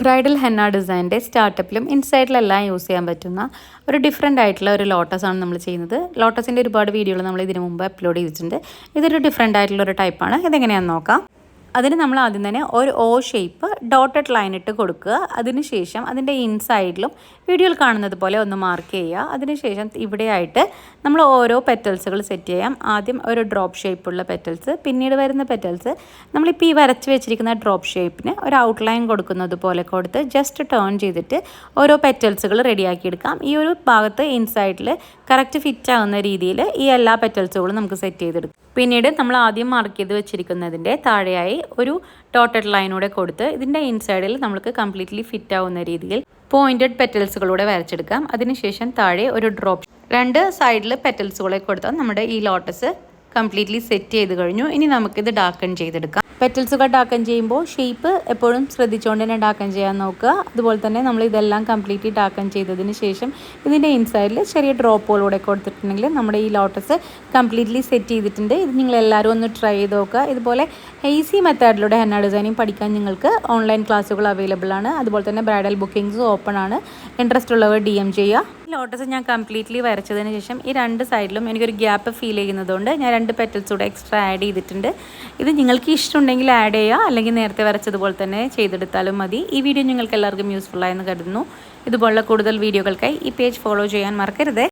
Bridal henna ഡിസൈൻ്റെ സ്റ്റാർട്ടപ്പിലും ഇൻസൈഡിലെല്ലാം use ചെയ്യാൻ പറ്റുന്ന ഒരു ഡിഫറെൻ്റ് ആയിട്ടുള്ള ഒരു ലോട്ടസാണ് നമ്മൾ ചെയ്യുന്നത്. ലോട്ടസിൻ്റെ ഒരുപാട് വീഡിയോകൾ നമ്മൾ ഇതിനു മുമ്പ് അപ്ലോഡ് ചെയ്തിട്ടുണ്ട്. ഇതൊരു ഡിഫറെൻ്റ് ആയിട്ടുള്ള ഒരു ടൈപ്പാണ്. ഇതെങ്ങനെയാണെന്ന് നോക്കാം. അതിന് നമ്മൾ ആദ്യം തന്നെ ഒരു ഓ ഷേപ്പ് ഡോട്ടഡ് ലൈൻ ഇട്ട് കൊടുക്കുക. അതിനുശേഷം അതിൻ്റെ ഇൻസൈഡിലും വീഡിയോയിൽ കാണുന്നത് പോലെ ഒന്ന് മാർക്ക് ചെയ്യുക. അതിനുശേഷം ഇവിടെയായിട്ട് നമ്മൾ ഓരോ പെറ്റൽസുകൾ സെറ്റ് ചെയ്യാം. ആദ്യം ഒരു ഡ്രോപ്പ് ഷേപ്പുള്ള പെറ്റൽസ്, പിന്നീട് വരുന്ന പെറ്റൽസ് നമ്മളിപ്പോൾ ഈ വരച്ച് വെച്ചിരിക്കുന്ന ഡ്രോപ്പ് ഷേപ്പിന് ഒരു ഔട്ട്ലൈൻ കൊടുക്കുന്നത് പോലെ കൊടുത്ത് ജസ്റ്റ് ടേൺ ചെയ്തിട്ട് ഓരോ പെറ്റൽസുകൾ റെഡിയാക്കി എടുക്കാം. ഈ ഒരു ഭാഗത്ത് ഇൻസൈഡിൽ കറക്റ്റ് ഫിറ്റ് ആവുന്ന രീതിയിൽ ഈ എല്ലാ പെറ്റൽസുകളും നമുക്ക് സെറ്റ് ചെയ്തെടുക്കാം. പിന്നീട് നമ്മൾ ആദ്യം മാർക്ക് ചെയ്ത് വെച്ചിരിക്കുന്നതിൻ്റെ താഴെയായി ഒരു ഡോട്ടഡ് ലൈനൂടെ കൊടുത്ത് ഇതിൻ്റെ ഇൻസൈഡിൽ നമുക്ക് കംപ്ലീറ്റ്ലി ഫിറ്റ് ആവുന്ന രീതിയിൽ പോയിൻറ്റഡ് പെറ്റൽസുകളൂടെ വരച്ചെടുക്കാം. അതിനുശേഷം താഴെ ഒരു ഡ്രോപ്പ്, രണ്ട് സൈഡിൽ പെറ്റൽസുകളെ കൊടുത്താൽ നമ്മുടെ ഈ ലോട്ടസ് കംപ്ലീറ്റ്ലി സെറ്റ് ചെയ്ത് കഴിഞ്ഞു. ഇനി നമുക്കിത് ഡാക്കൺ ചെയ്തെടുക്കാം. പെറ്റൽസുകൾ ഡാക്കൺ ചെയ്യുമ്പോൾ ഷേപ്പ് എപ്പോഴും ശ്രദ്ധിച്ചുകൊണ്ട് തന്നെ ഡാക്കൺ ചെയ്യാൻ നോക്കുക. അതുപോലെ തന്നെ നമ്മൾ ഇതെല്ലാം കംപ്ലീറ്റ്ലി ഡാക്കൺ ചെയ്തതിന് ശേഷം ഇതിൻ്റെ ഇൻസൈഡിൽ ചെറിയ ഡ്രോപ്പുകളൂടെ കൊടുത്തിട്ടുണ്ടെങ്കിൽ നമ്മുടെ ഈ ലോട്ടസ് കംപ്ലീറ്റ്ലി സെറ്റ് ചെയ്തിട്ടുണ്ട്. ഇത് നിങ്ങളെല്ലാവരും ഒന്ന് ട്രൈ ചെയ്ത് നോക്കുക. ഇതുപോലെ ഈസി മെത്തേഡിലൂടെ ഹെന്ന ഡിസൈനിങ് പഠിക്കാൻ നിങ്ങൾക്ക് ഓൺലൈൻ ക്ലാസ്സുകൾ അവൈലബിൾ ആണ്. അതുപോലെ തന്നെ ബ്രൈഡൽ ബുക്കിംഗ്സ് ഓപ്പൺ ആണ്. ഇൻട്രസ്റ്റ് ഉള്ളവർ DM ചെയ്യുക. ലോട്ടസ് ഞാൻ കംപ്ലീറ്റ്ലി വരച്ചതിന് ശേഷം ഈ രണ്ട് സൈഡിലും എനിക്കൊരു ഗ്യാപ്പ് ഫീൽ ചെയ്യുന്നതുകൊണ്ട് ഞാൻ രണ്ട് പെറ്റൽസ് കൂടെ എക്സ്ട്രാ ആഡ് ചെയ്തിട്ടുണ്ട്. ഇത് നിങ്ങൾക്ക് ഇഷ്ടമുണ്ടെങ്കിൽ ആഡ് ചെയ്യുക, അല്ലെങ്കിൽ നേരത്തെ വരച്ചതുപോലെ തന്നെ ചെയ്തെടുത്താലും മതി. ഈ വീഡിയോ നിങ്ങൾക്ക് എല്ലാവർക്കും യൂസ്ഫുൾ ആയെന്ന് കരുതുന്നു. ഇതുപോലുള്ള കൂടുതൽ വീഡിയോകൾക്കായി ഈ പേജ് ഫോളോ ചെയ്യാൻ മറക്കരുത്.